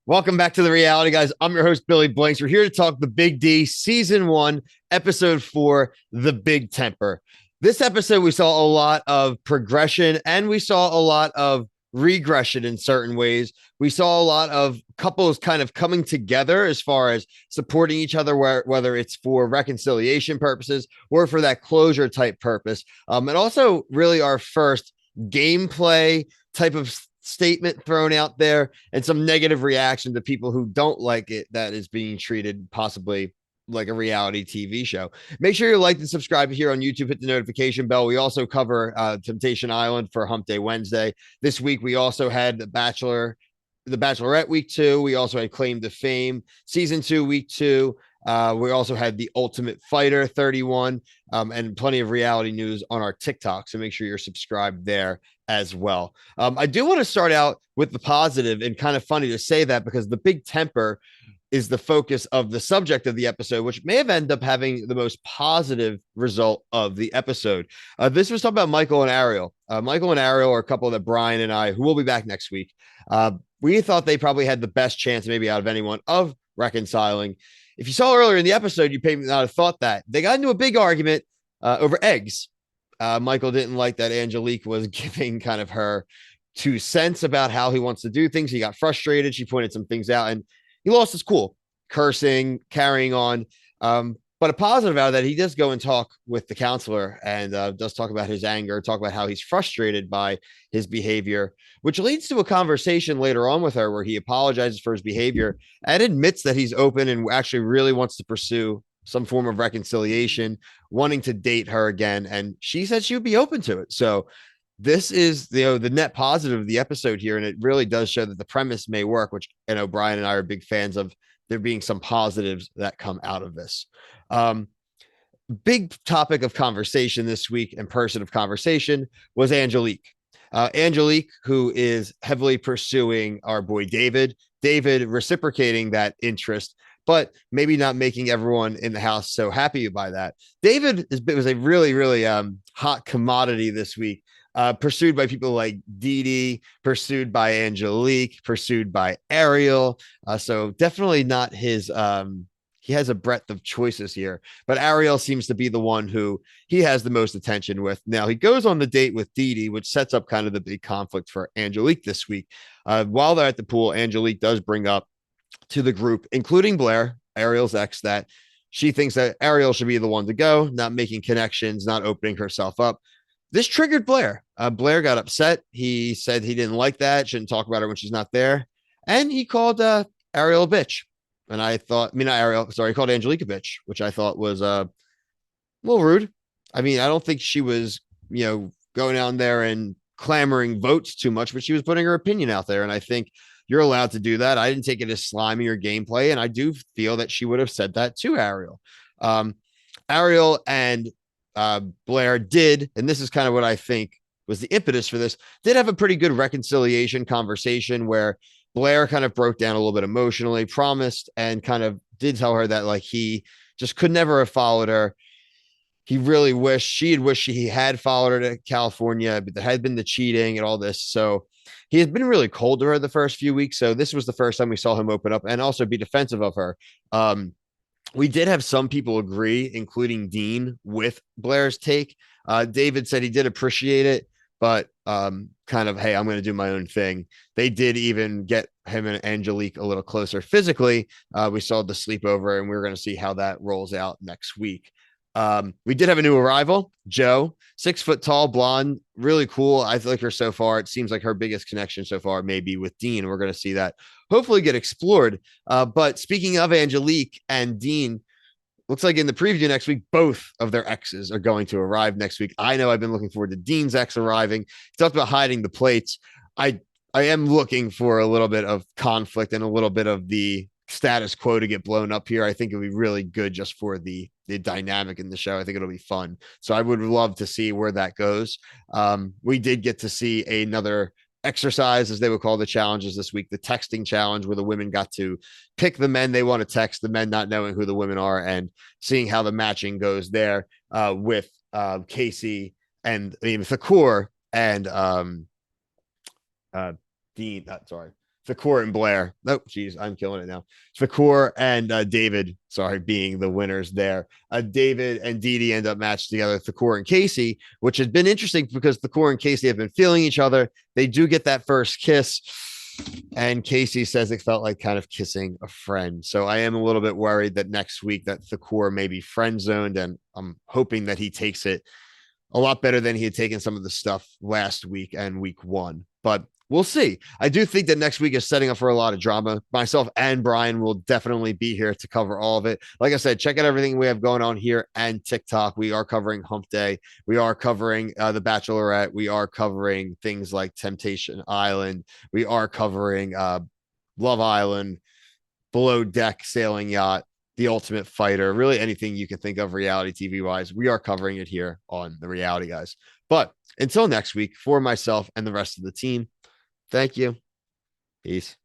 Welcome back to the reality, guys. I'm your host, Billy Blanks. We're here to talk the Big D, season 1, episode 4, The Big Temper. This episode, we saw a lot of progression and we saw a lot of regression in certain ways. We saw a lot of couples kind of coming together as far as supporting each other, whether it's for reconciliation purposes or for that closure type purpose. And also, really, our first gameplay type of statement thrown out there and some negative reaction to people who don't like it that is being treated possibly like a reality TV show. Make sure you like and subscribe here on YouTube. Hit the notification bell. We also cover Temptation Island for Hump Day Wednesday. This week, we also had The Bachelorette week 2. We also had Claim to Fame season 2 week 2. We also had The Ultimate Fighter 31 and plenty of reality news on our TikTok. So make sure you're subscribed there as well. I do want to start out with the positive, and kind of funny to say that because the big temper is the focus of the subject of the episode, which may have ended up having the most positive result of the episode. This was talking about Michael and Ariel. Michael and Ariel are a couple that Brian and I, who will be back next week, we thought they probably had the best chance, maybe out of anyone, of reconciling. If you saw earlier in the episode, you may not have thought that. They got into a big argument over eggs. Michael didn't like that Angelique was giving kind of her 2 cents about how he wants to do things. He got frustrated. She pointed some things out and he lost his cool, cursing, carrying on. But a positive out of that, he does go and talk with the counselor and does talk about his anger, talk about how he's frustrated by his behavior, which leads to a conversation later on with her where he apologizes for his behavior and admits that he's open and actually really wants to pursue some form of reconciliation, wanting to date her again. And she said she would be open to it. So this is the net positive of the episode here. And it really does show that the premise may work, which Brian and I are big fans of there being some positives that come out of this. Big topic of conversation this week and person of conversation was Angelique. Angelique, who is heavily pursuing our boy David reciprocating that interest, but maybe not making everyone in the house so happy by that. David was a really, really hot commodity this week, pursued by people like Dee, pursued by Angelique, pursued by Ariel. So definitely not his, he has a breadth of choices here, but Ariel seems to be the one who he has the most attention with. Now he goes on the date with Dee, which sets up kind of the big conflict for Angelique this week. While they're at the pool, Angelique does bring up to the group, including Blair, Ariel's ex, that she thinks that Ariel should be the one to go, not making connections, not opening herself up. This triggered Blair. Blair got upset. He said he didn't like that, shouldn't talk about her when she's not there. And he called Ariel a bitch. And I thought, not Ariel, sorry, he called Angelique a bitch, which I thought was a little rude. I mean, I don't think she was, going down there and clamoring votes too much, but she was putting her opinion out there. And I think you're allowed to do that. I didn't take it as slimy or gameplay. And I do feel that she would have said that to Ariel. Ariel and Blair did, and this is kind of what I think was the impetus for this, did have a pretty good reconciliation conversation where Blair kind of broke down a little bit emotionally, promised, and kind of did tell her that like he just could never have followed her. He really wished he had followed her to California, but there had been the cheating and all this. So he has been really cold to her the first few weeks. So this was the first time we saw him open up and also be defensive of her. We did have some people agree, including Dean, with Blair's take. David said he did appreciate it, but kind of, hey, I'm going to do my own thing. They did even get him and Angelique a little closer physically. We saw the sleepover, and we're going to see how that rolls out next week. We did have a new arrival, Joe, 6 foot tall, blonde, really cool. I like her so far. It seems like her biggest connection so far may be with Dean. We're going to see that hopefully get explored. But speaking of Angelique and Dean, looks like in the preview next week, both of their exes are going to arrive next week. I know I've been looking forward to Dean's ex arriving. He talked about hiding the plates. I am looking for a little bit of conflict and a little bit of the status quo to get blown up here. I think it'll be really good just for the dynamic in the show. I think it'll be fun. So I would love to see where that goes. We did get to see another exercise, as they would call the challenges this week, the texting challenge, where the women got to pick the men they want to text, the men not knowing who the women are, and seeing how the matching goes there with Casey and Thakur and Dean. Thakor and Blair. Oh, geez, I'm killing it now. Thakor and David, sorry, being the winners there. David and Didi end up matched together, Thakor and Casey, which has been interesting because Thakor and Casey have been feeling each other. They do get that first kiss, and Casey says it felt like kind of kissing a friend. So I am a little bit worried that next week that Thakor may be friend zoned, and I'm hoping that he takes it a lot better than he had taken some of the stuff last week and week one. But we'll see. I do think that next week is setting up for a lot of drama. Myself and Brian will definitely be here to cover all of it. Like I said, check out everything we have going on here and TikTok. We are covering Hump Day. We are covering The Bachelorette. We are covering things like Temptation Island. We are covering Love Island, Below Deck Sailing Yacht, The Ultimate Fighter, really anything you can think of reality TV wise. We are covering it here on The Reality Guys. But until next week, for myself and the rest of the team, thank you. Peace.